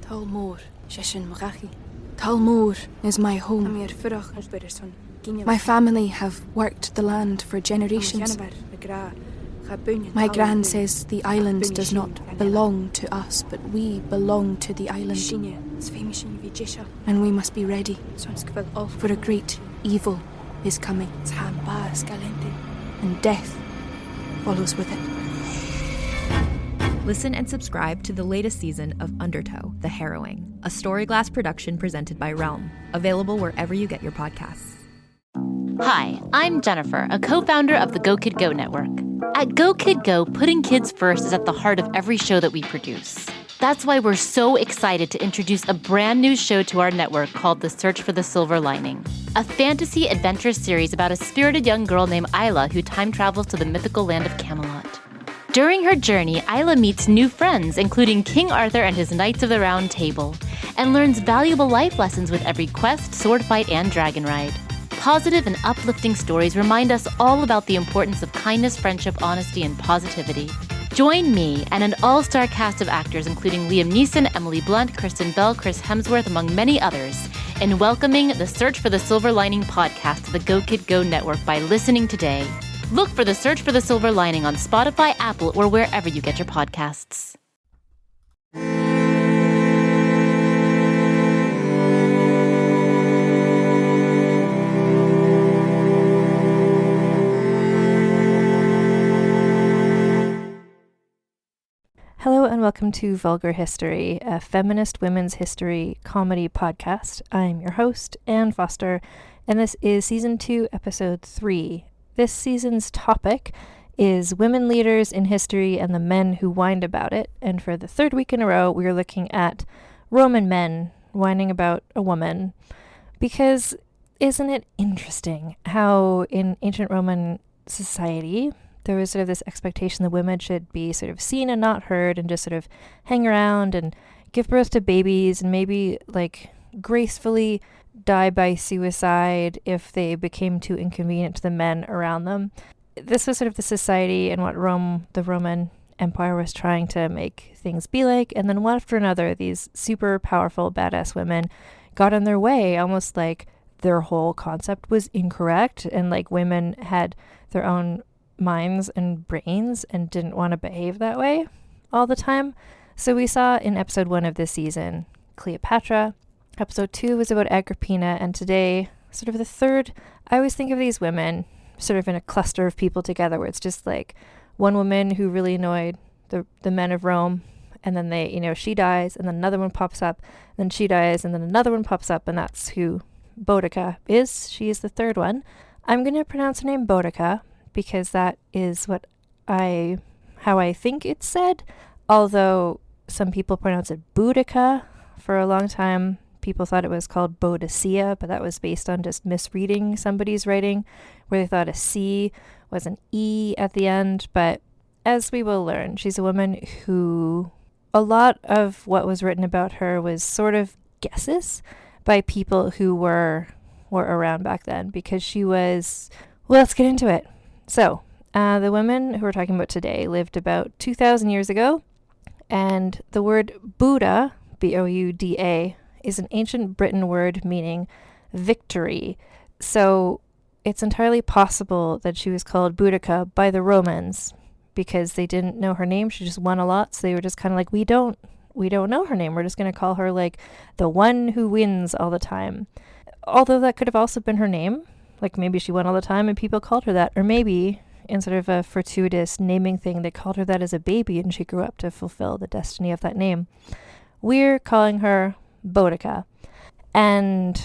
Talmor, Shishin Marachi. Talmor is my home. My family have worked the land for generations. My gran says the island does not belong to us, but we belong to the island. And we must be ready, for a great evil is coming, and death follows with it. Listen and subscribe to the latest season of Undertow, The Harrowing, a Storyglass production presented by Realm, available wherever you get your podcasts. Hi, I'm Jennifer, a co-founder of the Go Kid Go network. At Go Kid Go, putting kids first is at the heart of every show that we produce. That's why we're so excited to introduce a brand new show to our network called The Search for the Silver Lining, a fantasy adventure series about a spirited young girl named Isla who time travels to the mythical land of Camelot. During her journey, Isla meets new friends, including King Arthur and his Knights of the Round Table, and learns valuable life lessons with every quest, sword fight, and dragon ride. Positive and uplifting stories remind us all about the importance of kindness, friendship, honesty, and positivity. Join me and an all-star cast of actors including Liam Neeson, Emily Blunt, Kristen Bell, Chris Hemsworth, among many others, in welcoming the Search for the Silver Lining podcast to the Go Kid Go network by listening today. Look for The Search for the Silver Lining on Spotify, Apple, or wherever you get your podcasts. Hello and welcome to Vulgar History, a feminist women's history comedy podcast. I'm your host, Anne Foster, and this is Season 2, Episode 3. This season's topic is women leaders in history and the men who whined about it. And for the third week in a row, we are looking at Roman men whining about a woman. Because isn't it interesting how in ancient Roman society, there was sort of this expectation that women should be sort of seen and not heard and just sort of hang around and give birth to babies and maybe like gracefully die by suicide if they became too inconvenient to the men around them. This was sort of the society and what the Roman Empire was trying to make things be like. And then one after another, these super powerful, badass women got in their way, almost like their whole concept was incorrect. And like women had their own minds and brains and didn't want to behave that way all the time. So we saw in episode 1 of this season, Cleopatra. Episode 2 was about Agrippina, and today, sort of the third, I always think of these women sort of in a cluster of people together where it's just like one woman who really annoyed the men of Rome, and then she dies, and then another one pops up, then she dies, and then another one pops up, and that's who Boudica is. She is the third one. I'm going to pronounce her name Boudica because that is how I think it's said, although some people pronounce it Boudica. For a long time, people thought it was called Boadicea, but that was based on just misreading somebody's writing, where they thought a C was an E at the end. But as we will learn, she's a woman who a lot of what was written about her was sort of guesses by people who were around back then, because she was, well, let's get into it. So, the women who we're talking about today lived about 2,000 years ago, and the word Bouda, B-O-U-D-A, is an ancient Britain word meaning victory. So it's entirely possible that she was called Boudica by the Romans because they didn't know her name. She just won a lot. So they were just kind of like, we don't know her name. We're just going to call her like the one who wins all the time. Although that could have also been her name. Like maybe she won all the time and people called her that. Or maybe in sort of a fortuitous naming thing, they called her that as a baby and she grew up to fulfill the destiny of that name. We're calling her Boudica. And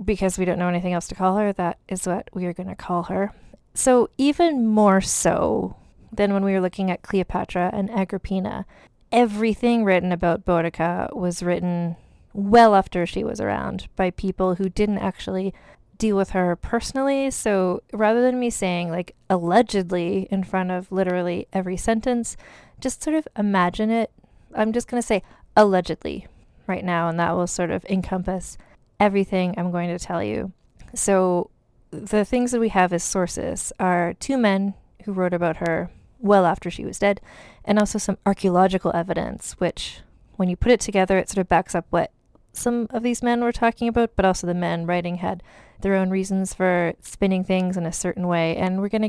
because we don't know anything else to call her, that is what we are going to call her. So even more so than when we were looking at Cleopatra and Agrippina, everything written about Boudica was written well after she was around by people who didn't actually deal with her personally. So rather than me saying like allegedly in front of literally every sentence, just sort of imagine it. I'm just going to say allegedly right now, and that will sort of encompass everything I'm going to tell you. So the things that we have as sources are two men who wrote about her well after she was dead, and also some archaeological evidence, which when you put it together, it sort of backs up what some of these men were talking about, but also the men writing had their own reasons for spinning things in a certain way. And we'll get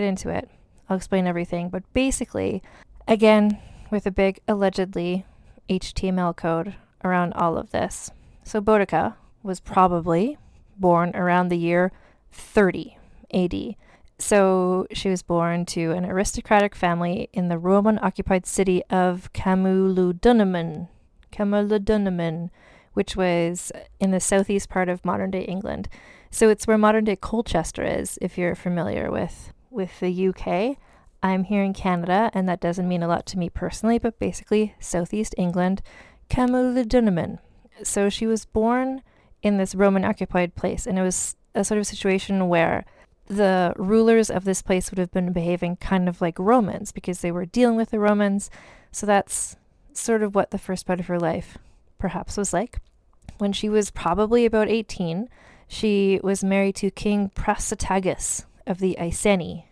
into it. I'll explain everything. But basically, again, with a big allegedly HTML code around all of this. So Boudica was probably born around the year 30 AD. So she was born to an aristocratic family in the Roman-occupied city of Camulodunum, which was in the southeast part of modern-day England. So it's where modern-day Colchester is, if you're familiar with the UK. I'm here in Canada, and that doesn't mean a lot to me personally, but basically southeast England, Camulodunum. So she was born in this Roman-occupied place, and it was a sort of situation where the rulers of this place would have been behaving kind of like Romans because they were dealing with the Romans. So that's sort of what the first part of her life perhaps was like. When she was probably about 18, she was married to King Prasutagus of the Iceni,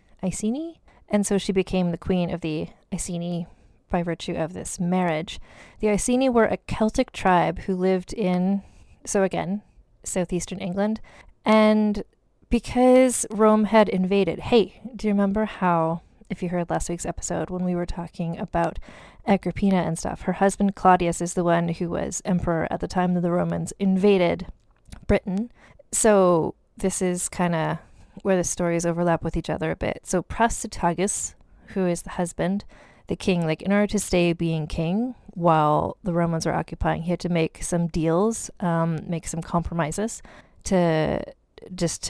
and so she became the queen of the Iceni by virtue of this marriage. The Iceni were a Celtic tribe who lived in, so again, southeastern England, and because Rome had invaded. Hey, do you remember how, if you heard last week's episode when we were talking about Agrippina and stuff, her husband Claudius is the one who was emperor at the time that the Romans invaded Britain. So this is kind of where the stories overlap with each other a bit. So Prasutagus, who is the husband, the king, like in order to stay being king while the Romans were occupying, he had to make some deals, make some compromises to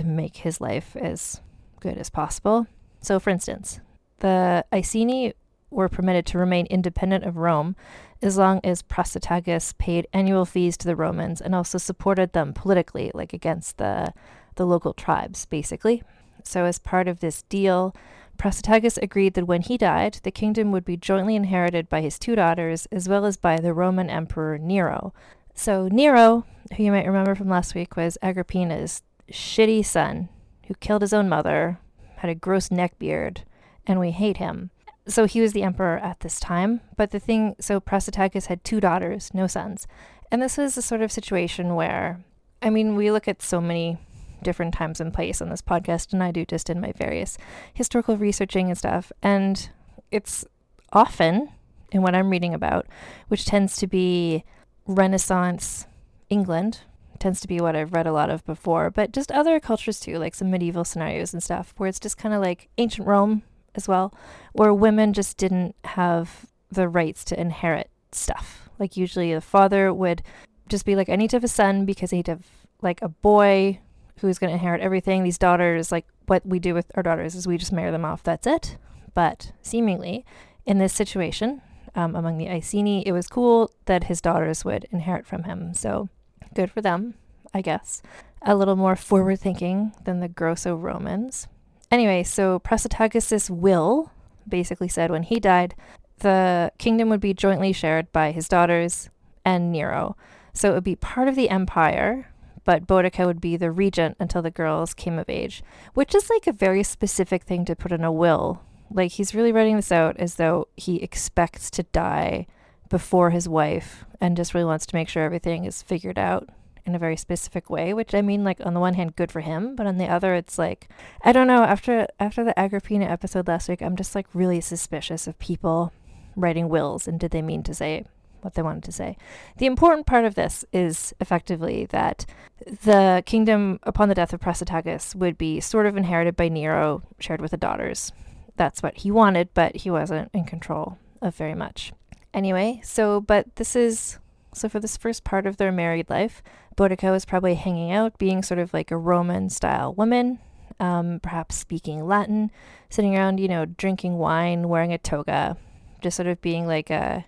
make his life as good as possible. So for instance, the Iceni were permitted to remain independent of Rome as long as Prasutagus paid annual fees to the Romans and also supported them politically, like against the local tribes, basically. So as part of this deal, Prasutagus agreed that when he died, the kingdom would be jointly inherited by his two daughters as well as by the Roman Emperor Nero. So Nero, who you might remember from last week, was Agrippina's shitty son who killed his own mother, had a gross neck beard, and we hate him. So he was the emperor at this time. But so Prasutagus had two daughters, no sons. And this was a sort of situation where, I mean, we look at so many different times and place on this podcast, and I do just in my various historical researching and stuff. And it's often, in what I'm reading about, which tends to be Renaissance England, tends to be what I've read a lot of before, but just other cultures too, like some medieval scenarios and stuff, where it's just kind of like ancient Rome as well, where women just didn't have the rights to inherit stuff. Like usually the father would just be like, I need to have a son because I need to have like a boy who's going to inherit everything. These daughters, like what we do with our daughters is we just marry them off, that's it. But seemingly in this situation, among the Iceni, it was cool that his daughters would inherit from him. So good for them, I guess. A little more forward thinking than the Grosso Romans. Anyway, so Prasutagus' will basically said when he died, the kingdom would be jointly shared by his daughters and Nero. So it would be part of the empire, but Boudica would be the regent until the girls came of age, which is like a very specific thing to put in a will. Like he's really writing this out as though he expects to die before his wife and just really wants to make sure everything is figured out in a very specific way, which I mean, like on the one hand, good for him, but on the other, it's like, I don't know, after the Agrippina episode last week, I'm just like really suspicious of people writing wills and did they mean to say what they wanted to say. The important part of this is effectively that the kingdom upon the death of Prasutagus would be sort of inherited by Nero, shared with the daughters. That's what he wanted, but he wasn't in control of very much. Anyway, so for this first part of their married life, Boudica was probably hanging out, being sort of like a Roman-style woman, perhaps speaking Latin, sitting around, drinking wine, wearing a toga, just sort of being like an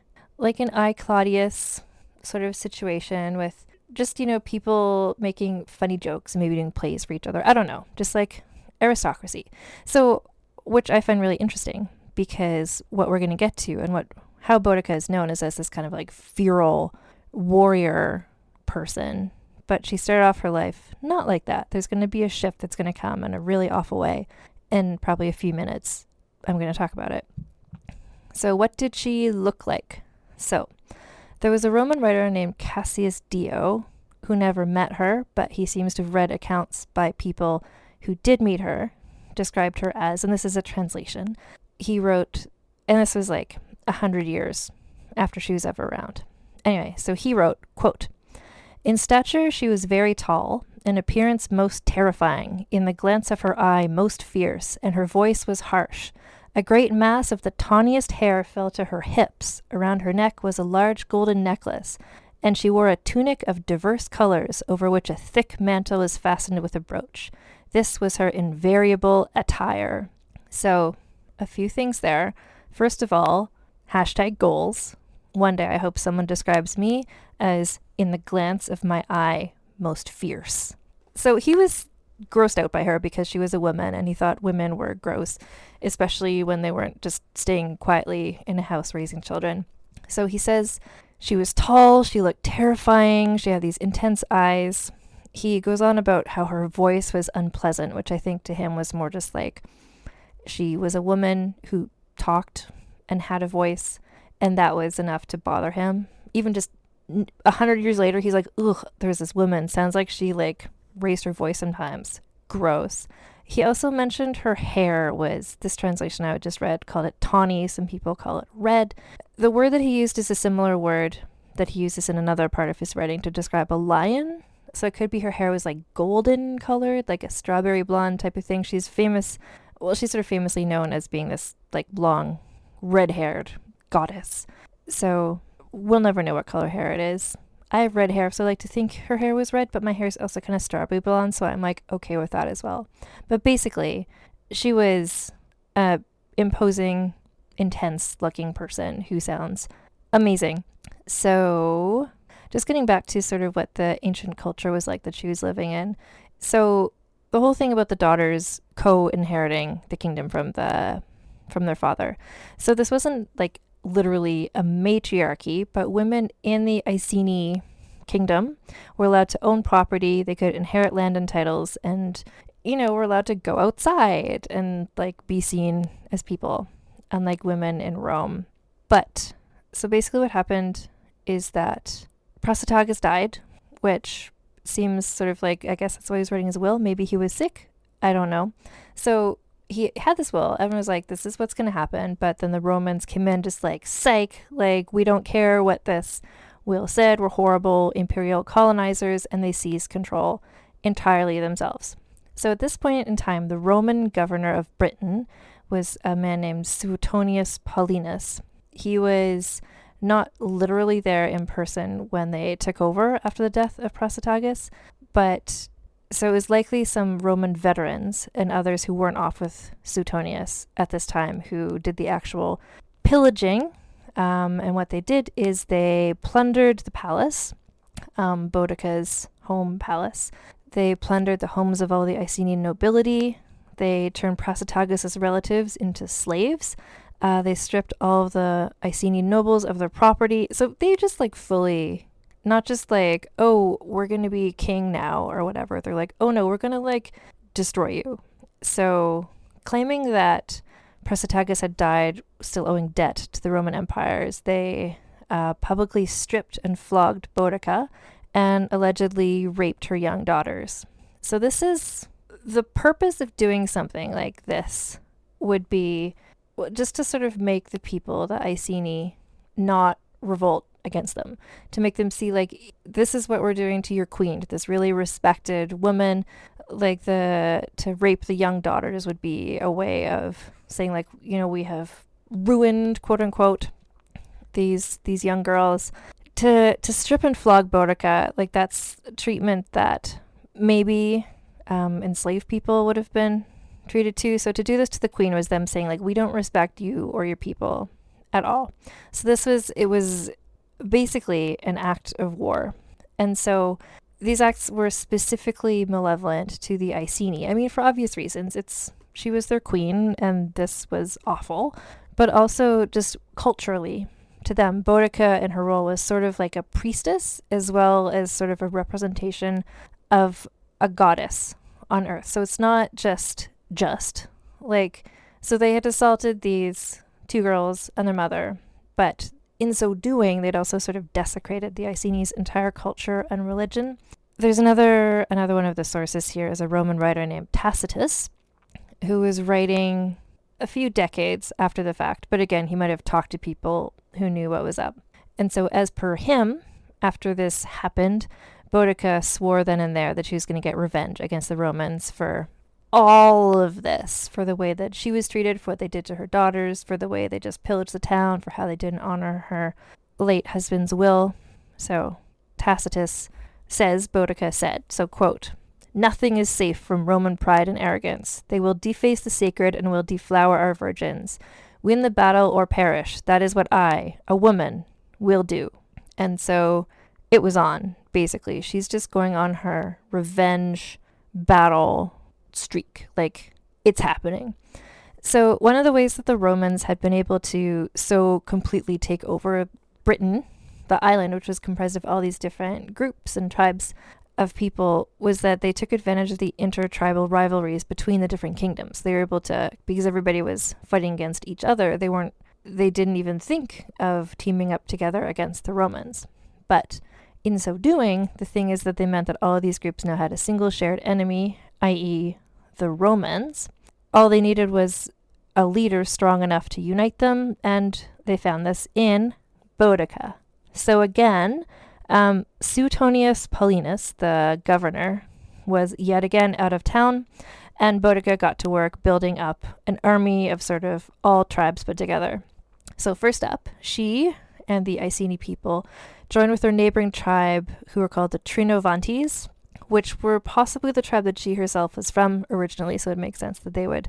I, Claudius sort of situation with just, people making funny jokes and maybe doing plays for each other. I don't know, just like aristocracy. So, which I find really interesting because what we're going to get to and how Boudica is known is as this kind of like feral warrior person, but she started off her life not like that. There's going to be a shift that's going to come in a really awful way. In probably a few minutes, I'm going to talk about it. So what did she look like? So There was a Roman writer named Cassius Dio who never met her, but he seems to have read accounts by people who did meet her, described her as, and this is a translation, he wrote, and this was like 100 years after she was ever around. Anyway, so he wrote, quote, "In stature she was very tall, in appearance most terrifying, in the glance of her eye most fierce, and her voice was harsh. A great mass of the tawniest hair fell to her hips, around her neck was a large golden necklace, and she wore a tunic of diverse colors, over which a thick mantle was fastened with a brooch. This was her invariable attire." So, a few things there. First of all, hashtag goals. One day I hope someone describes me as in the glance of my eye most fierce. So he was grossed out by her because she was a woman, and he thought women were gross, especially when they weren't just staying quietly in a house raising children. So he says she was tall, she looked terrifying, she had these intense eyes. He goes on about how her voice was unpleasant, which I think to him was more just like she was a woman who talked and had a voice, and that was enough to bother him. Even just 100 years later, he's like, ugh, there's this woman. Sounds like she like raised her voice sometimes. Gross. He also mentioned her hair was, this translation I just read called it tawny. Some people call it red. The word that he used is a similar word that he uses in another part of his writing to describe a lion. So it could be her hair was like golden colored, like a strawberry blonde type of thing. She's famous. Well, she's sort of famously known as being this like long, red-haired goddess. So we'll never know what color hair it is. I have red hair, so I like to think her hair was red, but my hair is also kind of strawberry blonde, so I'm like okay with that as well. But basically, she was a imposing, intense-looking person who sounds amazing. So just getting back to sort of what the ancient culture was like that she was living in. So the whole thing about the daughters co-inheriting the kingdom from their father. So this wasn't like literally a matriarchy, but women in the Iceni kingdom were allowed to own property. They could inherit land and titles, and were allowed to go outside and like be seen as people, unlike women in Rome. But so basically what happened is that Prasutagus died, which seems sort of like, I guess that's why he was writing his will. Maybe he was sick. I don't know. So he had this will. Everyone was like, this is what's going to happen. But then the Romans came in just like, psych, like, we don't care what this will said. We're horrible imperial colonizers. And they seized control entirely themselves. So at this point in time, the Roman governor of Britain was a man named Suetonius Paulinus. He was not literally there in person when they took over after the death of Prasutagus, but so it was likely some Roman veterans and others who weren't off with Suetonius at this time who did the actual pillaging. And what they did is they plundered the palace, Boudica's home palace. They plundered the homes of all the Iceni nobility. They turned Prasutagus' relatives into slaves. They stripped all of the Iceni nobles of their property. So they just like fully, not just like, oh, we're going to be king now or whatever. They're like, oh no, we're going to like destroy you. So claiming that Prasutagus had died still owing debt to the Roman empires, they publicly stripped and flogged Boudica and allegedly raped her young daughters. So this is the purpose of doing something like this would be just to sort of make the people, the Iceni, not revolt against them, to make them see like, this is what we're doing to your queen, to this really respected woman. Like to rape the young daughters would be a way of saying like, we have ruined, quote unquote, these young girls. To strip and flog Boudica, like that's treatment that maybe enslaved people would have been treated too. So to do this to the queen was them saying like, we don't respect you or your people at all. So it was basically an act of war. And so these acts were specifically malevolent to the Iceni. I mean, for obvious reasons. She was their queen and this was awful, but also just culturally to them, Boudica in her role was sort of like a priestess as well as sort of a representation of a goddess on earth. So it's not just like, so they had assaulted these two girls and their mother, but in so doing, they'd also sort of desecrated the Iceni's entire culture and religion. There's another one of the sources here is a Roman writer named Tacitus, who was writing a few decades after the fact, but again, he might have talked to people who knew what was up. And so as per him, after this happened, Boudica swore then and there that she was going to get revenge against the Romans for all of this, for the way that she was treated, for what they did to her daughters, for the way they just pillaged the town, for how they didn't honor her late husband's will. So Tacitus says, Boudica said, so quote, "Nothing is safe from Roman pride and arrogance. They will deface the sacred and will deflower our virgins. Win the battle or perish. That is what I, a woman, will do." And so it was on, basically. She's just going on her revenge battle streak. Like, it's happening. So one of the ways that the Romans had been able to so completely take over Britain, the island, which was comprised of all these different groups and tribes of people, was that they took advantage of the intertribal rivalries between the different kingdoms. They were able to, because everybody was fighting against each other, they didn't even think of teaming up together against the Romans. But in so doing, the thing is that they meant that all of these groups now had a single shared enemy, i.e. the Romans. All they needed was a leader strong enough to unite them, and they found this in Boudica. So again, Suetonius Paulinus, the governor, was yet again out of town, and Boudica got to work building up an army of sort of all tribes put together. So first up, she and the Iceni people joined with their neighboring tribe, who were called the Trinovantes, which were possibly the tribe that she herself was from originally, so it makes sense that they would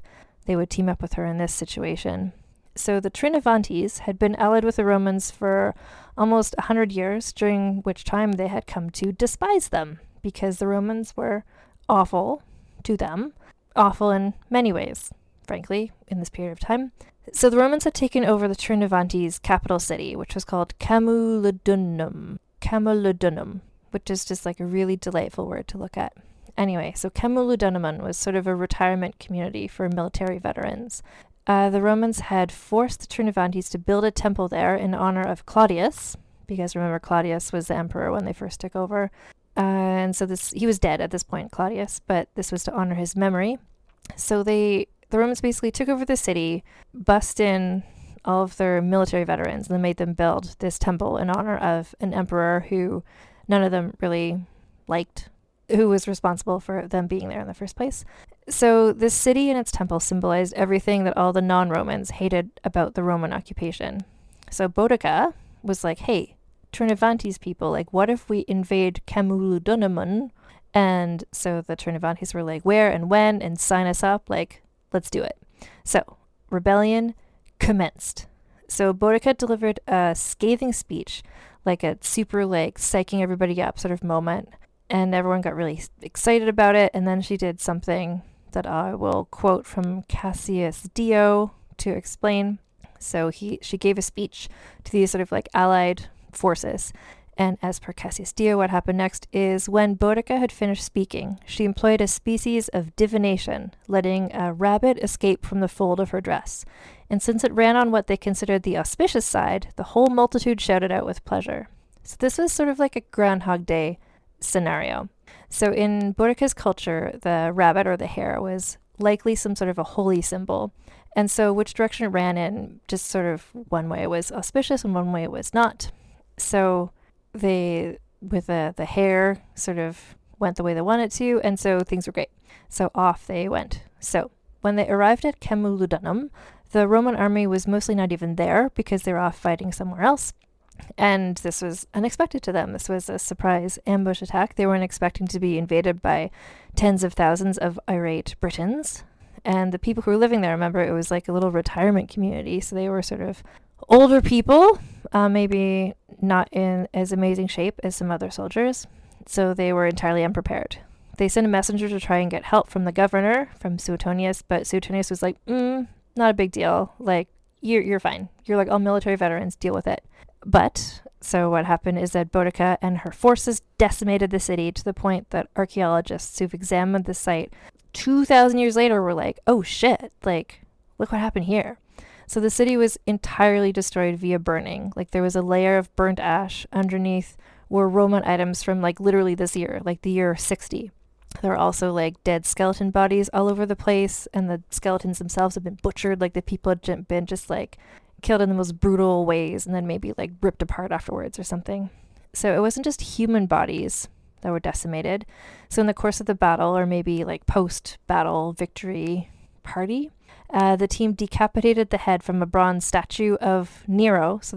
team up with her in this situation. So the Trinovantes had been allied with the Romans for almost 100 years, during which time they had come to despise them, because the Romans were awful to them, awful in many ways, frankly, in this period of time. So the Romans had taken over the Trinovantes' capital city, which was called Camulodunum, which is just like a really delightful word to look at. Anyway, so Camulodunum was sort of a retirement community for military veterans. The Romans had forced the Trinovantes to build a temple there in honor of Claudius, because remember, Claudius was the emperor when they first took over. And so he was dead at this point, Claudius, but this was to honor his memory. So the Romans basically took over the city, bussed in all of their military veterans, and then made them build this temple in honor of an emperor who none of them really liked, who was responsible for them being there in the first place. So this city and its temple symbolized everything that all the non-Romans hated about the Roman occupation. So Boudica was like, hey, Trinovantes people, like, what if we invade Camulodunum? And so the Trinovantes were like, where and when, and sign us up, like, let's do it. So rebellion commenced. So Boudica delivered a scathing speech, like a super, like, psyching everybody up sort of moment, and everyone got really excited about it. And then she did something that I will quote from Cassius Dio to explain. So she gave a speech to these sort of like allied forces. And as per Cassius Dio, what happened next is when Boudica had finished speaking, she employed a species of divination, letting a rabbit escape from the fold of her dress. And since it ran on what they considered the auspicious side, the whole multitude shouted out with pleasure. So this was sort of like a Groundhog Day scenario. So in Boudica's culture, the rabbit or the hare was likely some sort of a holy symbol. And so which direction it ran in, just sort of one way it was auspicious and one way it was not. So the hare sort of went the way they wanted to, and so things were great. So off they went. So when they arrived at Camulodunum, the Roman army was mostly not even there because they were off fighting somewhere else. And this was unexpected to them. This was a surprise ambush attack. They weren't expecting to be invaded by tens of thousands of irate Britons. And the people who were living there, remember, it was like a little retirement community. So they were sort of older people, maybe not in as amazing shape as some other soldiers. So they were entirely unprepared. They sent a messenger to try and get help from the governor, from Suetonius, but Suetonius was like, not a big deal. Like, you're fine. You're like all military veterans, deal with it. But, so what happened is that Boudica and her forces decimated the city to the point that archaeologists who've examined the site 2,000 years later were like, oh shit, like, look what happened here. So the city was entirely destroyed via burning. Like there was a layer of burnt ash underneath were Roman items from like literally this year, like the year 60. There are also like dead skeleton bodies all over the place, and the skeletons themselves have been butchered. Like the people had been just like killed in the most brutal ways and then maybe like ripped apart afterwards or something. So it wasn't just human bodies that were decimated. So in the course of the battle, or maybe like post-battle victory party, the team decapitated the head from a bronze statue of Nero. So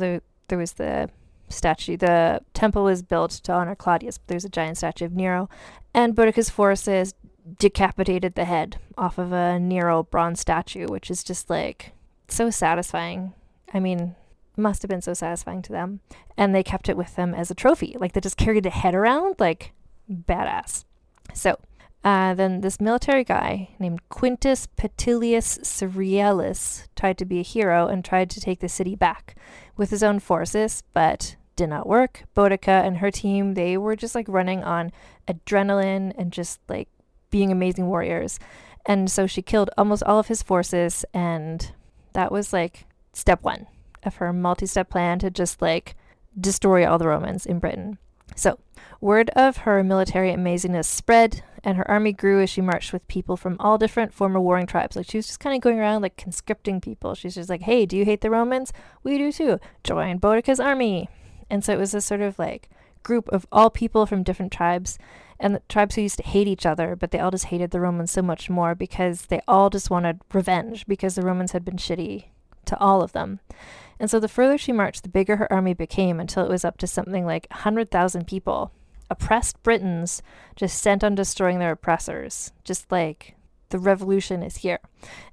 there was the statue. The temple was built to honor Claudius, but there's a giant statue of Nero. And Boudica's forces decapitated the head off of a Nero bronze statue, which is just like so satisfying. I mean, must have been so satisfying to them. And they kept it with them as a trophy. Like they just carried the head around, like badass. So then this military guy named Quintus Petilius Cerealis tried to be a hero and tried to take the city back with his own forces, but did not work. Boudica and her team, they were just like running on adrenaline and just like being amazing warriors. And so she killed almost all of his forces, and that was like step one of her multi-step plan to just like destroy all the Romans in Britain. So word of her military amazingness spread, and her army grew as she marched with people from all different former warring tribes. Like she was just kind of going around like conscripting people. She's just like, hey, do you hate the Romans? We do too. Join Boudica's army. And so it was this sort of like group of all people from different tribes, and the tribes who used to hate each other, but they all just hated the Romans so much more because they all just wanted revenge because the Romans had been shitty to all of them. And so the further she marched, the bigger her army became, until it was up to something like 100,000 people. Oppressed Britons just sent on destroying their oppressors. Just like the revolution is here.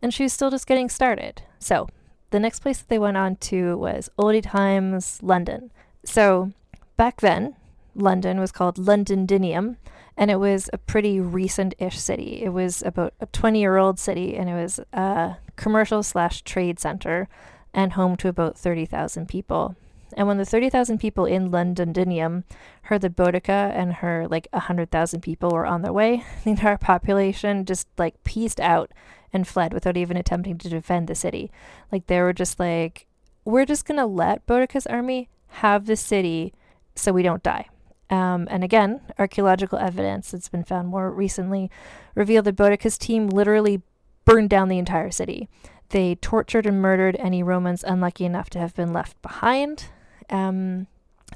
And she was still just getting started. So the next place that they went on to was oldie times London. So back then, London was called Londoninium, and it was a pretty recent-ish city. It was about a 20-year-old city, and it was a commercial/trade center and home to about 30,000 people. And when the 30,000 people in Londoninium heard that Boudica and her like 100,000 people were on their way, the entire population just like peaced out and fled without even attempting to defend the city. Like they were just like, we're just going to let Boudica's army have the city so we don't die. And again, archaeological evidence that's been found more recently revealed that Boudica's team literally burned down the entire city. They tortured and murdered any Romans unlucky enough to have been left behind. The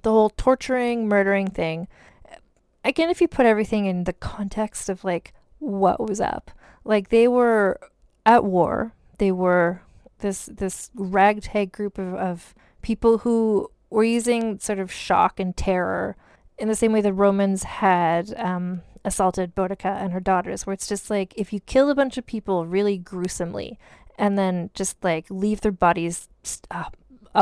whole torturing, murdering thing, again, if you put everything in the context of like what was up, like they were at war. They were this ragtag group of people who were using sort of shock and terror in the same way the Romans had assaulted Boudica and her daughters, where it's just like if you kill a bunch of people really gruesomely and then just like leave their bodies up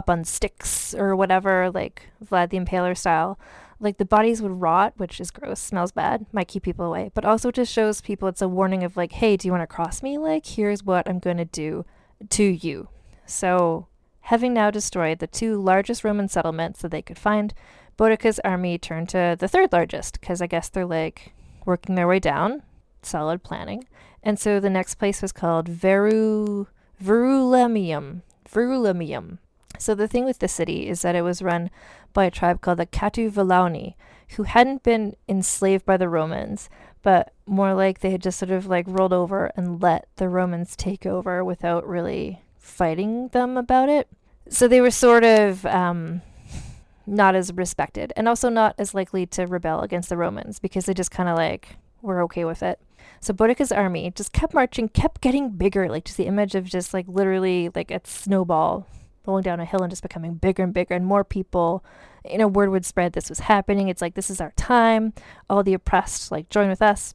on sticks or whatever, like Vlad the Impaler style, like the bodies would rot, which is gross, smells bad, might keep people away, but also just shows people it's a warning of like, hey, do you want to cross me? Like, here's what I'm going to do to you. So having now destroyed the two largest Roman settlements that they could find, Boudica's army turned to the third largest, because I guess they're like working their way down, solid planning. And so the next place was called Verulamium. So the thing with the city is that it was run by a tribe called the Catuvalauni, who hadn't been enslaved by the Romans, but more like they had just sort of like rolled over and let the Romans take over without really fighting them about it. So they were sort of not as respected, and also not as likely to rebel against the Romans because they just kind of like were okay with it. So Boudica's army just kept marching, kept getting bigger, like just the image of just like literally like a snowball rolling down a hill and just becoming bigger and bigger, and more people, you know, word would spread this was happening. It's like, this is our time. All the oppressed, like, join with us.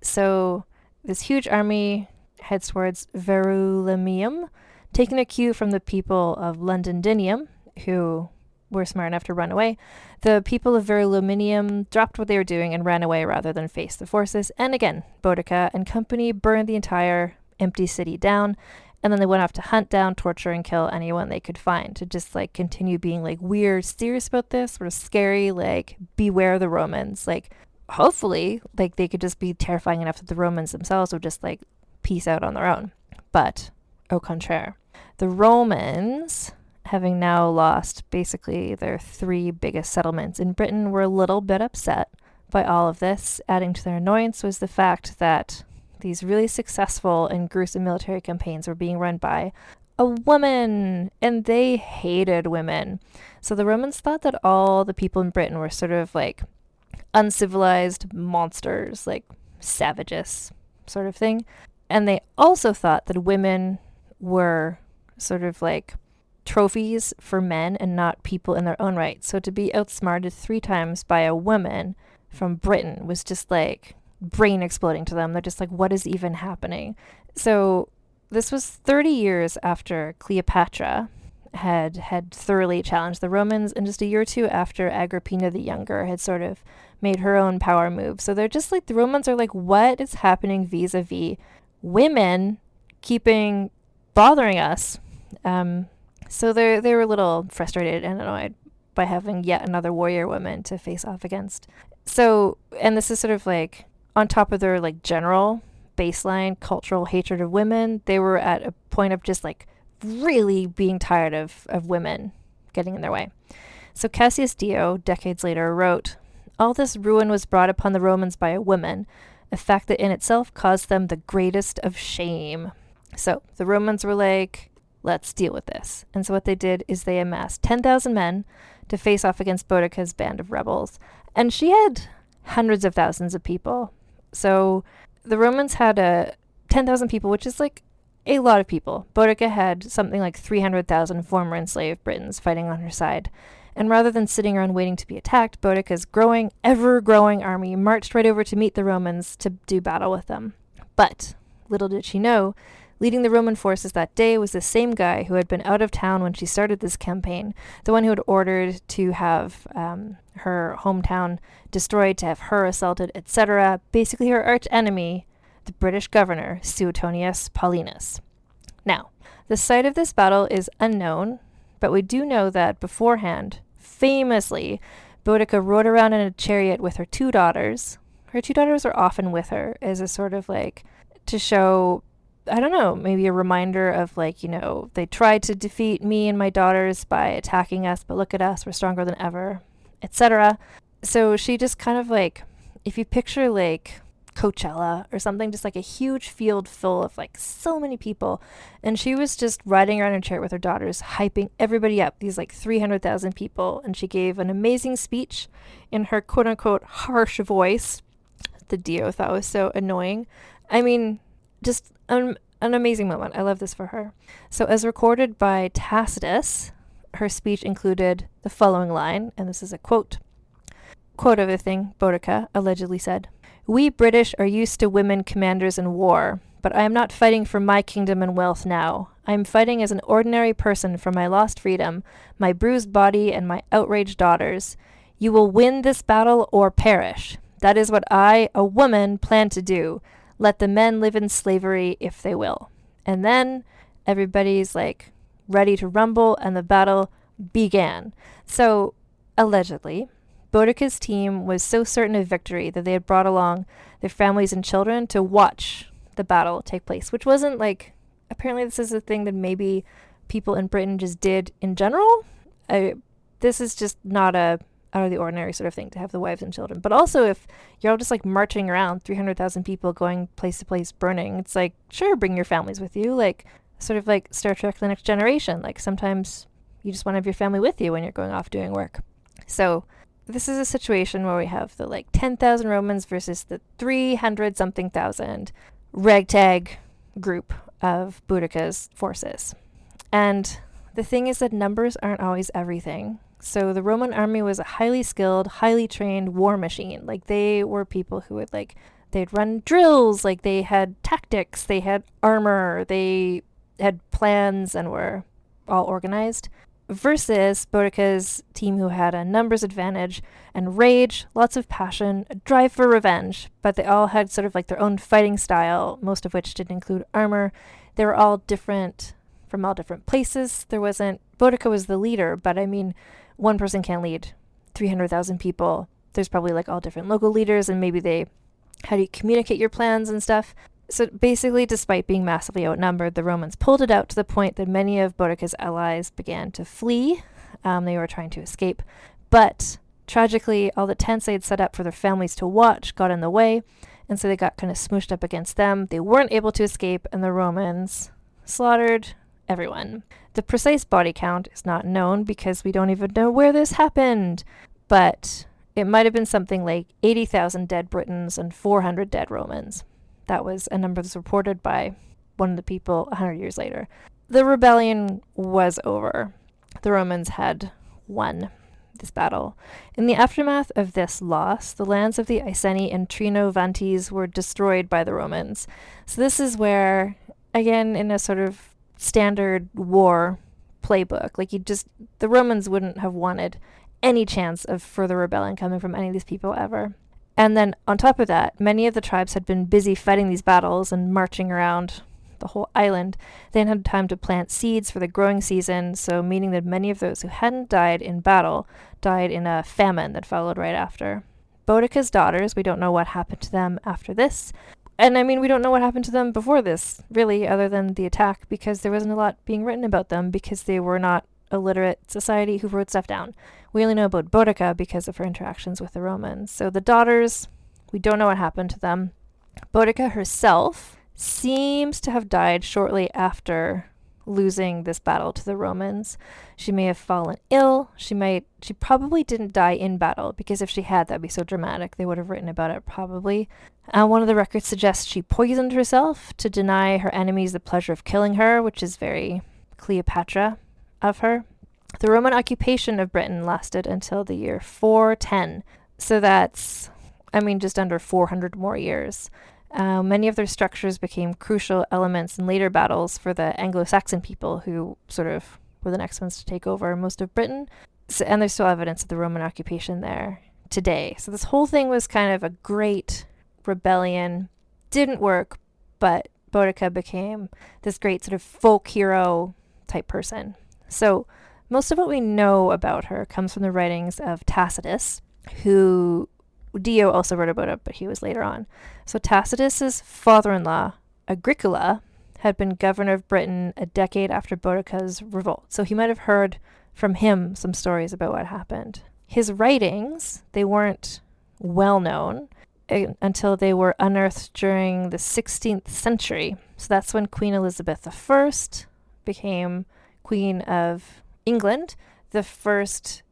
So this huge army heads towards Verulamium, taking a cue from the people of Londoninium, who were smart enough to run away. The people of Verulamium dropped what they were doing and ran away rather than face the forces. And again, Boudica and company burned the entire empty city down. And then they went off to hunt down, torture, and kill anyone they could find, to just like continue being like, we're serious about this, we're scary, like beware the Romans. Like hopefully like they could just be terrifying enough that the Romans themselves would just like peace out on their own. But au contraire. The Romans, having now lost basically their 3 biggest settlements in Britain, were a little bit upset by all of this. Adding to their annoyance was the fact that these really successful and gruesome military campaigns were being run by a woman, and they hated women. So the Romans thought that all the people in Britain were sort of like uncivilized monsters, like savages sort of thing. And they also thought that women were sort of like trophies for men and not people in their own right. So to be outsmarted 3 times by a woman from Britain was just like brain exploding to them. They're just like, what is even happening? So this was 30 years after Cleopatra had thoroughly challenged the Romans, and just a year or 2 after Agrippina the Younger had sort of made her own power move. So they're just like, the Romans are like, what is happening vis-a-vis women keeping bothering us? So they were a little frustrated and annoyed by having yet another warrior woman to face off against. So, and this is sort of like on top of their like general baseline cultural hatred of women, they were at a point of just like really being tired of women getting in their way. So Cassius Dio, decades later, wrote, "All this ruin was brought upon the Romans by a woman, a fact that in itself caused them the greatest of shame." So the Romans were like, let's deal with this. And so what they did is they amassed 10,000 men to face off against Boudica's band of rebels. And she had hundreds of thousands of people. So the Romans had 10,000 people, which is like a lot of people. Boudica had something like 300,000 former enslaved Britons fighting on her side. And rather than sitting around waiting to be attacked, Boudica's growing, ever-growing army marched right over to meet the Romans to do battle with them. But little did she know, leading the Roman forces that day was the same guy who had been out of town when she started this campaign, the one who had ordered to have her hometown destroyed, to have her assaulted, etc. Basically her arch enemy, the British governor, Suetonius Paulinus. Now, the site of this battle is unknown, but we do know that beforehand, famously, Boudica rode around in a chariot with her 2 daughters. Her 2 daughters were often with her as a sort of like, to show, I don't know, maybe a reminder of like, you know, they tried to defeat me and my daughters by attacking us, but look at us, we're stronger than ever, etc. So she just kind of like, if you picture like Coachella or something, just like a huge field full of like so many people, and she was just riding around in a chariot with her daughters, hyping everybody up, these like 300,000 people, and she gave an amazing speech in her quote-unquote harsh voice the Dio thought was so annoying. I mean, just an amazing moment. I love this for her. So as recorded by Tacitus, her speech included the following line, and this is a quote of the thing Boudica allegedly said: "We British are used to women commanders in war, but I am not fighting for my kingdom and wealth now. I am fighting as an ordinary person for my lost freedom, my bruised body, and my outraged daughters. You will win this battle or perish. That is what I, a woman, plan to do. Let the men live in slavery if they will." And then everybody's like ready to rumble, and the battle began. So allegedly, Boudica's team was so certain of victory that they had brought along their families and children to watch the battle take place, which wasn't like, apparently this is a thing that maybe people in Britain just did in general. This is just not a out of the ordinary sort of thing to have the wives and children. But also if you're all just like marching around, 300,000 people going place to place burning, it's like, sure, bring your families with you, like sort of like Star Trek The Next Generation. Like sometimes you just want to have your family with you when you're going off doing work. So this is a situation where we have the like 10,000 Romans versus the 300 something thousand ragtag group of Boudica's forces. And the thing is that numbers aren't always everything. So the Roman army was a highly skilled, highly trained war machine. Like they were people who would like, they'd run drills, like they had tactics, they had armor, they had plans and were all organized. Versus Boudica's team, who had a numbers advantage and rage, lots of passion, a drive for revenge, but they all had sort of like their own fighting style, most of which didn't include armor. They were all different from all different places. Boudica was the leader, but I mean, one person can't lead 300,000 people. There's probably like all different local leaders, and maybe how do you communicate your plans and stuff? So basically, despite being massively outnumbered, the Romans pulled it out to the point that many of Boudica's allies began to flee. They were trying to escape. But tragically, all the tents they had set up for their families to watch got in the way, and so they got kind of smooshed up against them. They weren't able to escape, and the Romans slaughtered everyone. The precise body count is not known because we don't even know where this happened, but it might have been something like 80,000 dead Britons and 400 dead Romans. That was a number that's reported by one of the people 100 years later. The rebellion was over. The Romans had won this battle. In the aftermath of this loss, the lands of the Iceni and Trinovantes were destroyed by the Romans. So this is where, again, in a sort of standard war playbook, like the Romans wouldn't have wanted any chance of further rebellion coming from any of these people ever. And then on top of that, many of the tribes had been busy fighting these battles and marching around the whole island. They hadn't had time to plant seeds for the growing season, so meaning that many of those who hadn't died in battle died in a famine that followed right after. Boudica's daughters, we don't know what happened to them after this. And I mean, we don't know what happened to them before this, really, other than the attack, because there wasn't a lot being written about them because they were not a literate society who wrote stuff down. We only know about Boudica because of her interactions with the Romans. So the daughters, we don't know what happened to them. Boudica herself seems to have died shortly after losing this battle to the Romans. She may have fallen ill. She probably didn't die in battle, because if she had, that'd be so dramatic. They would have written about it probably. One of the records suggests she poisoned herself to deny her enemies the pleasure of killing her, which is very Cleopatra of her. The Roman occupation of Britain lasted until the year 410. So that's, just under 400 more years. Many of their structures became crucial elements in later battles for the Anglo-Saxon people, who sort of were the next ones to take over most of Britain. So, and there's still evidence of the Roman occupation there today. So this whole thing was kind of a great rebellion. Didn't work, but Boudica became this great sort of folk hero type person. So most of what we know about her comes from the writings of Tacitus, who Dio also wrote about it, but he was later on. So Tacitus's father-in-law, Agricola, had been governor of Britain a decade after Boudica's revolt. So he might have heard from him some stories about what happened. His writings, they weren't well known until they were unearthed during the 16th century. So that's when Queen Elizabeth I became Queen of England, the first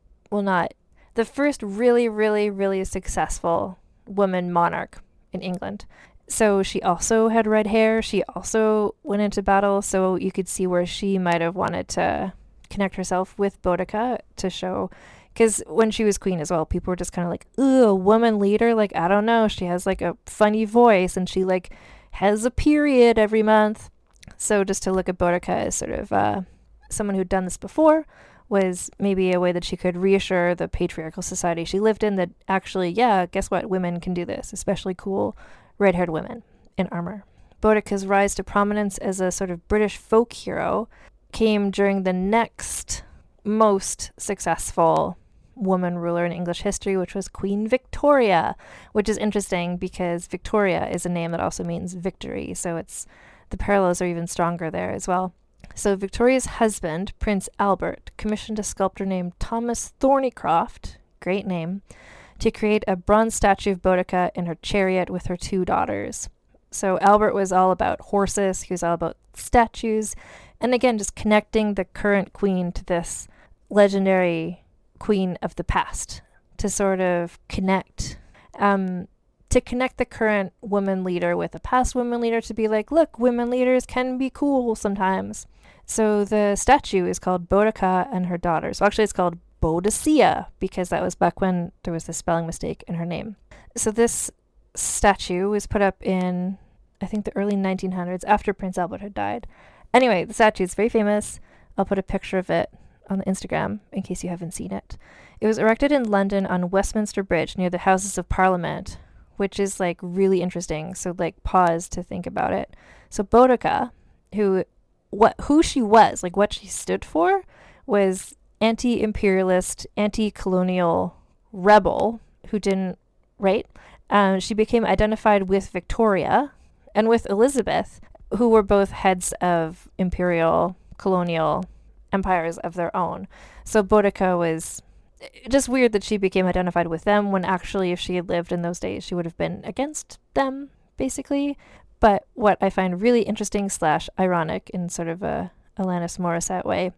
really, really, really successful woman monarch in England. So she also had red hair. She also went into battle. So you could see where she might have wanted to connect herself with Boudica to show, because when she was queen as well, people were just kind of like, ooh, a woman leader? Like, I don't know. She has like a funny voice and she like has a period every month. So just to look at Boudica as sort of someone who'd done this before was maybe a way that she could reassure the patriarchal society she lived in that actually, yeah, guess what? Women can do this, especially cool red-haired women in armor. Boudica's rise to prominence as a sort of British folk hero came during the next most successful woman ruler in English history, which was Queen Victoria, which is interesting because Victoria is a name that also means victory. So the parallels are even stronger there as well. So Victoria's husband, Prince Albert, commissioned a sculptor named Thomas Thornycroft, great name, to create a bronze statue of Boudica in her chariot with her two daughters. So Albert was all about horses, he was all about statues, and again, just connecting the current queen to this legendary queen of the past, to sort of connect the current woman leader with a past woman leader, to be like, look, women leaders can be cool sometimes. So the statue is called Boudica and her daughters. Well, actually, it's called Boudicca, because that was back when there was a spelling mistake in her name. So this statue was put up in, I think, the early 1900s, after Prince Albert had died. Anyway, the statue is very famous. I'll put a picture of it on the Instagram in case you haven't seen it. It was erected in London on Westminster Bridge near the Houses of Parliament, which is like really interesting. So like pause to think about it. So Boudica, who she was, like what she stood for, was anti-imperialist, anti-colonial rebel who didn't, right? She became identified with Victoria and with Elizabeth, who were both heads of imperial colonial empires of their own. So Boudica was just weird that she became identified with them when actually if she had lived in those days, she would have been against them, basically. But what I find really interesting / ironic in sort of a Alanis Morissette way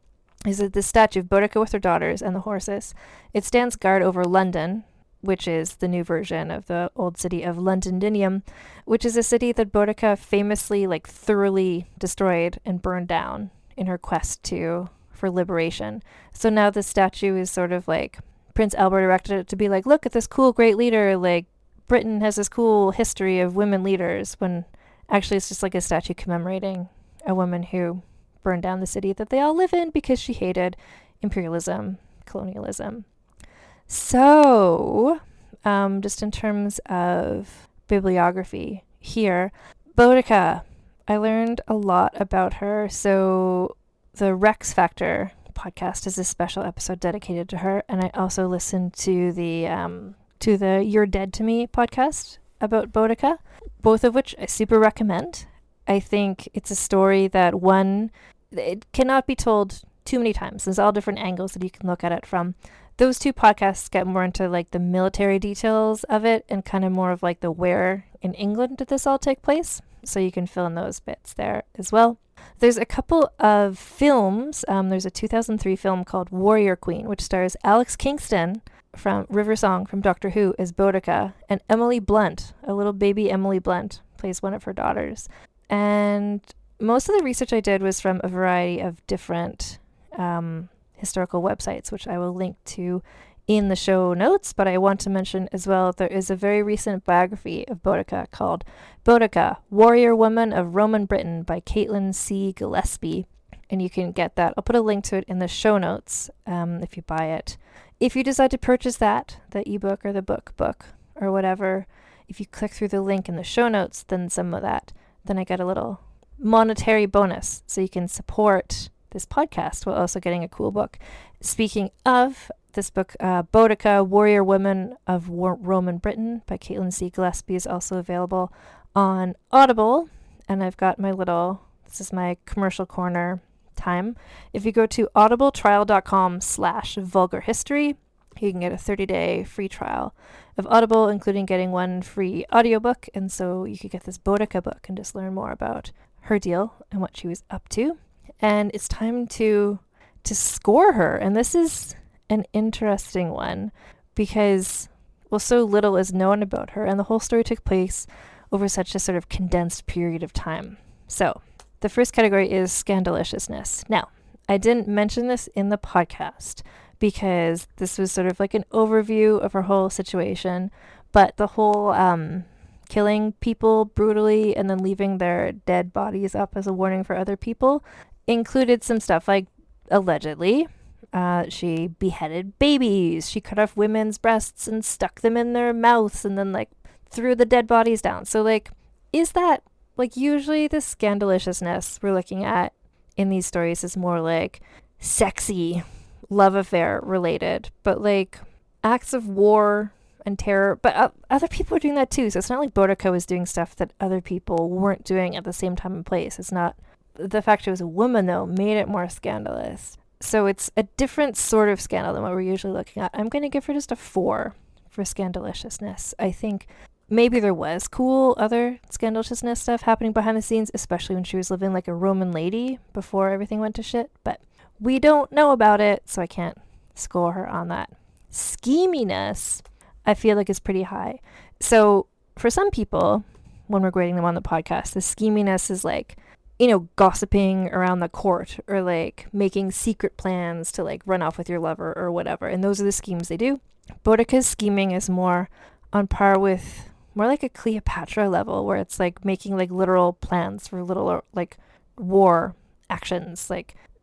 is that the statue of Boudica with her daughters and the horses, it stands guard over London, which is the new version of the old city of Londinium, which is a city that Boudica famously thoroughly destroyed and burned down in her quest for liberation. So now the statue is sort of Prince Albert erected it to be look at this cool great leader, Britain has this cool history of women leaders, when actually it's just a statue commemorating a woman who burned down the city that they all live in because she hated imperialism, colonialism. So, just in terms of bibliography here, Boudica, I learned a lot about her. So the Rex Factor podcast is a special episode dedicated to her, and I also listened to the You're Dead to Me podcast about Boudica, both of which I super recommend. I think it's a story that it cannot be told too many times. There's all different angles that you can look at it from. Those two podcasts get more into the military details of it and kind of more of the where in England did this all take place. So you can fill in those bits there as well. There's a couple of films. There's a 2003 film called Warrior Queen, which stars Alex Kingston from River Song from Doctor Who as Boudica, and Emily Blunt, a little baby Emily Blunt, plays one of her daughters. And most of the research I did was from a variety of different historical websites, which I will link to in the show notes, but I want to mention as well there is a very recent biography of Boudica called Boudica, Warrior Woman of Roman Britain by Caitlin C. Gillespie, and you can get that. I'll put a link to it in the show notes if you buy it. If you decide to purchase the ebook or the book or whatever, if you click through the link in the show notes, then I get a little monetary bonus, so you can support this podcast while also getting a cool book. Speaking of this book, Boudica, Warrior Women of Roman Britain by Caitlin C. Gillespie is also available on Audible, and I've got this is my commercial corner time. If you go to audibletrial.com/vulgarhistory, you can get a 30-day free trial of Audible, including getting one free audiobook, and so you could get this Boudica book and just learn more about her deal and what she was up to. And it's time to score her, and this is an interesting one because, so little is known about her, and the whole story took place over such a sort of condensed period of time. So the first category is scandaliciousness. Now, I didn't mention this in the podcast because this was sort of an overview of her whole situation, but the whole killing people brutally and then leaving their dead bodies up as a warning for other people included some stuff allegedly, she beheaded babies, she cut off women's breasts and stuck them in their mouths and then threw the dead bodies down. So is that usually the scandaliciousness we're looking at in these stories is more sexy love affair related, but acts of war and terror, but other people are doing that too. So it's not like Boudica was doing stuff that other people weren't doing at the same time and place. It's not the fact she was a woman though made it more scandalous. So it's a different sort of scandal than what we're usually looking at. I'm going to give her just a 4 for scandaliciousness. I think maybe there was cool other scandaliciousness stuff happening behind the scenes, especially when she was living like a Roman lady before everything went to shit, but we don't know about it, so I can't score her on that. Scheminess, I feel like is pretty high. So for some people, when we're grading them on the podcast, the scheminess is gossiping around the court or making secret plans to run off with your lover or whatever. And those are the schemes they do. Boudica's scheming is more on par with more like a Cleopatra level, where it's making literal plans for little war actions.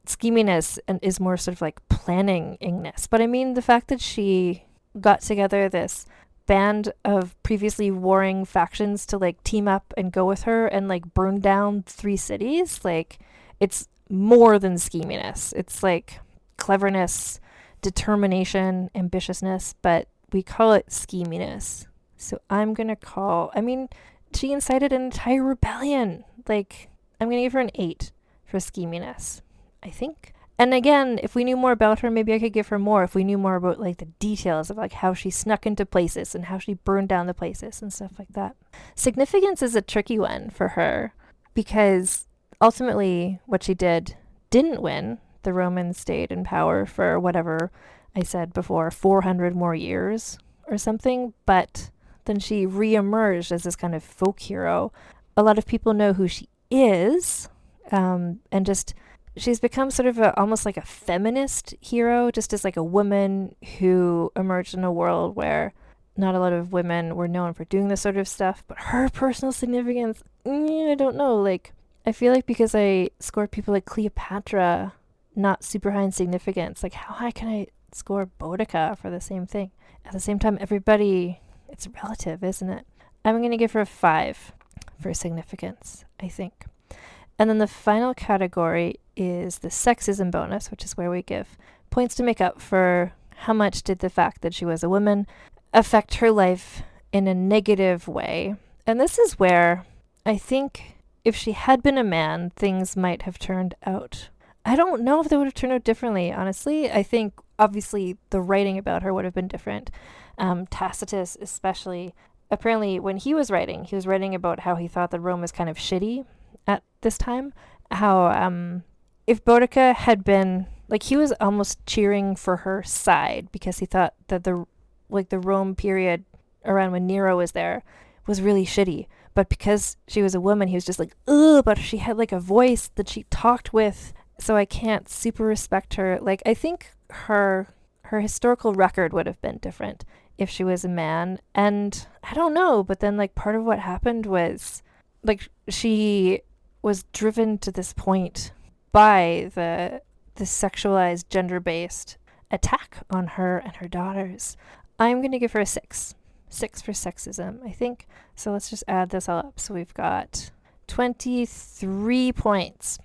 Scheminess and is more sort of planningness. But I mean, the fact that she got together this band of previously warring factions to team up and go with her and burn down 3 cities, it's more than scheminess. It's cleverness, determination, ambitiousness, but we call it scheminess. So I'm gonna call, she incited an entire rebellion. Like, I'm going to give her an 8 for scheminess, I think. And again, if we knew more about her, maybe I could give her more if we knew more about like the details of like how she snuck into places and how she burned down the places and stuff like that. Significance is a tricky one for her because ultimately what she did didn't win. The Romans stayed in power for whatever I said before, 400 more years or something, but then she re-emerged as this kind of folk hero. A lot of people know who she is, and just she's become sort of almost like a feminist hero, just as like a woman who emerged in a world where not a lot of women were known for doing this sort of stuff. But her personal significance, I don't know. Like, I feel like because I scored people like Cleopatra not super high in significance, like how high can I score Boudica for the same thing? At the same time, everybody, it's relative, isn't it? I'm going to give her a 5 for significance, I think. And then the final category is the sexism bonus, which is where we give points to make up for how much did the fact that she was a woman affect her life in a negative way. And this is where I think if she had been a man, things might have turned out. I don't know if they would have turned out differently, honestly. I think obviously the writing about her would have been different. Tacitus especially, apparently when he was writing about how he thought that Rome was kind of shitty at this time. How if Boudica had been, like, he was almost cheering for her side because he thought that the Rome period around when Nero was there was really shitty. But because she was a woman, he was just like, ugh, but she had like a voice that she talked with, so I can't super respect her. Like, I think her historical record would have been different if she was a man. And I don't know, but then like part of what happened was like she was driven to this point by the sexualized, gender-based attack on her and her daughters. I'm going to give her a 6. 6 for sexism, I think. So let's just add this all up. So we've got 23 points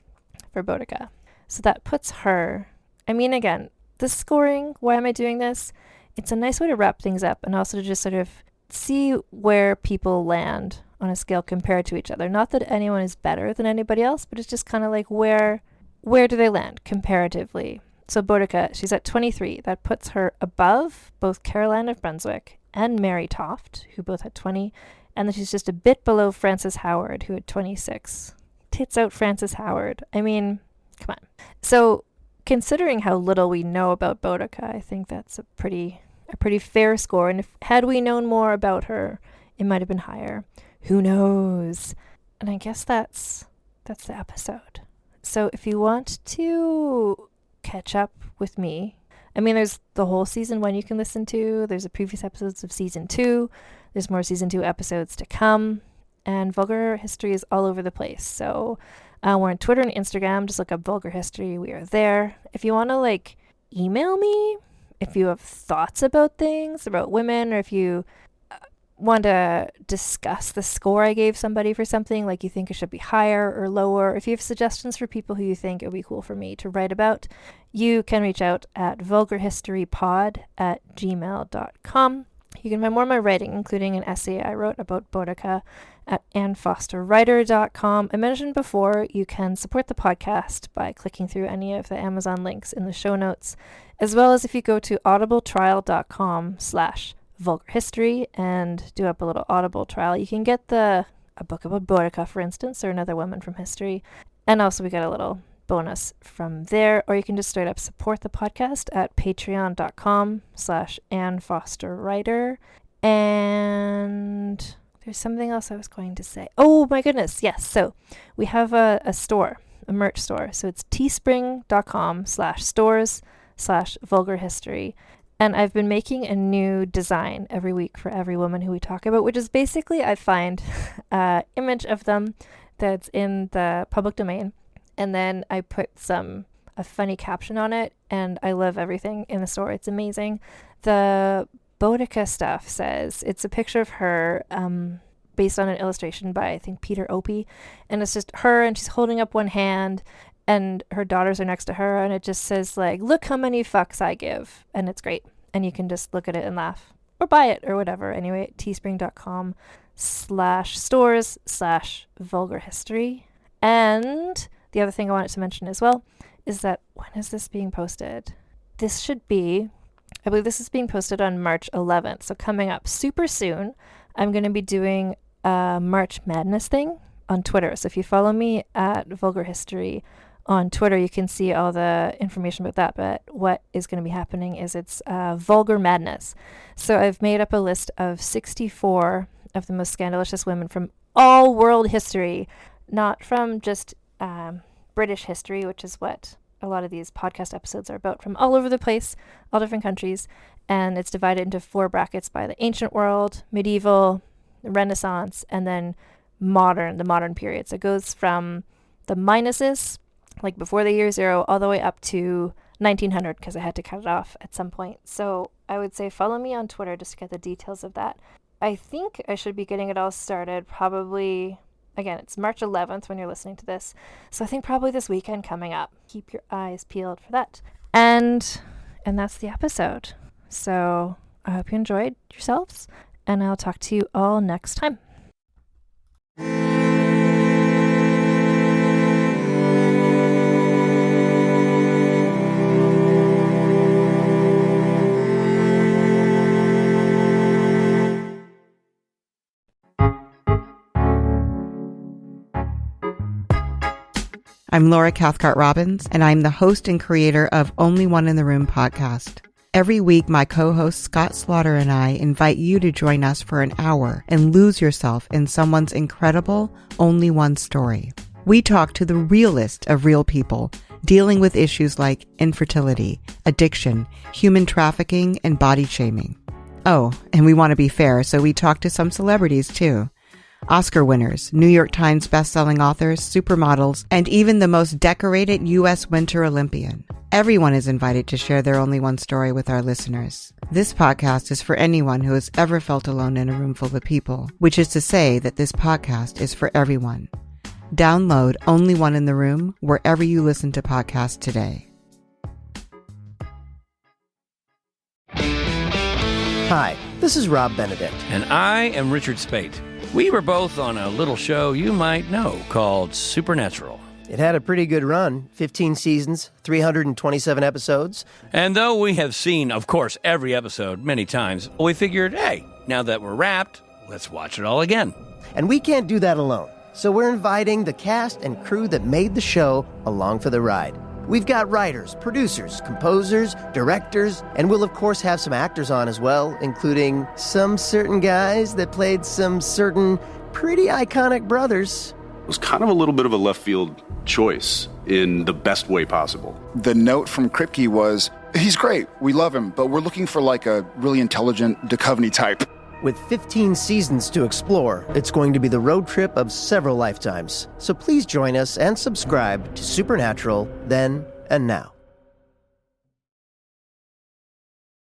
for Boudica. So that puts her, I mean, again, the scoring, why am I doing this? It's a nice way to wrap things up and also to just sort of see where people land on a scale compared to each other. Not that anyone is better than anybody else, but it's just kind of like where do they land comparatively? So Boudica, she's at 23. That puts her above both Caroline of Brunswick and Mary Toft, who both had 20. And then she's just a bit below Frances Howard, who had 26. Tits out Frances Howard. I mean, come on. So considering how little we know about Boudica, I think that's a pretty fair score. And had we known more about her, it might have been higher. Who knows? And I guess that's the episode. So if you want to catch up with me, I mean, there's the whole season 1 you can listen to. There's the previous episodes of season 2. There's more season 2 episodes to come. And Vulgar History is all over the place. So we're on Twitter and Instagram. Just look up Vulgar History. We are there. If you want to like email me, if you have thoughts about things, about women, or if you want to discuss the score I gave somebody for something, like you think it should be higher or lower, if you have suggestions for people who you think it would be cool for me to write about, you can reach out at vulgarhistorypod@gmail.com. You can find more of my writing, including an essay I wrote about Boudica, at annfosterwriter.com. I mentioned before, you can support the podcast by clicking through any of the Amazon links in the show notes, as well as if you go to audibletrial.com/vulgarhistory and do up a little Audible trial. You can get a book about Boudica, for instance, or another woman from history. And also we get a little bonus from there, or you can just straight up support the podcast at patreon.com/annfosterwriter. And there's something else I was going to say. Oh my goodness, yes. So we have a store, a merch store. So it's teespring.com/stores/vulgarhistory. And I've been making a new design every week for every woman who we talk about, which is basically I find an image of them that's in the public domain. And then I put a funny caption on it. And I love everything in the store. It's amazing. The Boudica stuff says it's a picture of her based on an illustration by, I think, Peter Opie. And it's just her and she's holding up one hand. And her daughters are next to her, and it just says, like, look how many fucks I give. And it's great. And you can just look at it and laugh. Or buy it, or whatever. Anyway, teespring.com /stores/vulgarhistory. And the other thing I wanted to mention as well is that when is this being posted? This should be, I believe this is being posted on March 11th. So coming up super soon, I'm going to be doing a March Madness thing on Twitter. So if you follow me at Vulgar History on Twitter, you can see all the information about that. But what is going to be happening is it's Vulgar Madness. So I've made up a list of 64 of the most scandalous women from all world history, not from just British history, which is what a lot of these podcast episodes are about, from all over the place, all different countries. And it's divided into 4 brackets by the ancient world, medieval, Renaissance, and then modern, the modern period. So it goes from the minuses, like before the year 0, all the way up to 1900, because I had to cut it off at some point. So I would say follow me on Twitter just to get the details of that. I think I should be getting it all started probably, again, it's March 11th when you're listening to this. So I think probably this weekend coming up. Keep your eyes peeled for that. And that's the episode. So I hope you enjoyed yourselves, and I'll talk to you all next time. I'm Laura Cathcart-Robbins, and I'm the host and creator of Only One in the Room podcast. Every week, my co-host Scott Slaughter and I invite you to join us for an hour and lose yourself in someone's incredible Only One story. We talk to the realest of real people, dealing with issues like infertility, addiction, human trafficking, and body shaming. Oh, and we want to be fair, so we talk to some celebrities too. Oscar winners, New York Times bestselling authors, supermodels, and even the most decorated U.S. Winter Olympian. Everyone is invited to share their Only One story with our listeners. This podcast is for anyone who has ever felt alone in a room full of people, which is to say that this podcast is for everyone. Download Only One in the Room wherever you listen to podcasts today. Hi, this is Rob Benedict. And I am Richard Spate. We were both on a little show you might know called Supernatural. It had a pretty good run, 15 seasons, 327 episodes. And though we have seen, of course, every episode many times, we figured, hey, now that we're wrapped, let's watch it all again. And we can't do that alone, so we're inviting the cast and crew that made the show along for the ride. We've got writers, producers, composers, directors, and we'll of course have some actors on as well, including some certain guys that played some certain pretty iconic brothers. It was kind of a little bit of a left field choice in the best way possible. The note from Kripke was, he's great, we love him, but we're looking for like a really intelligent Duchovny type. With 15 seasons to explore, it's going to be the road trip of several lifetimes. So please join us and subscribe to Supernatural then and now.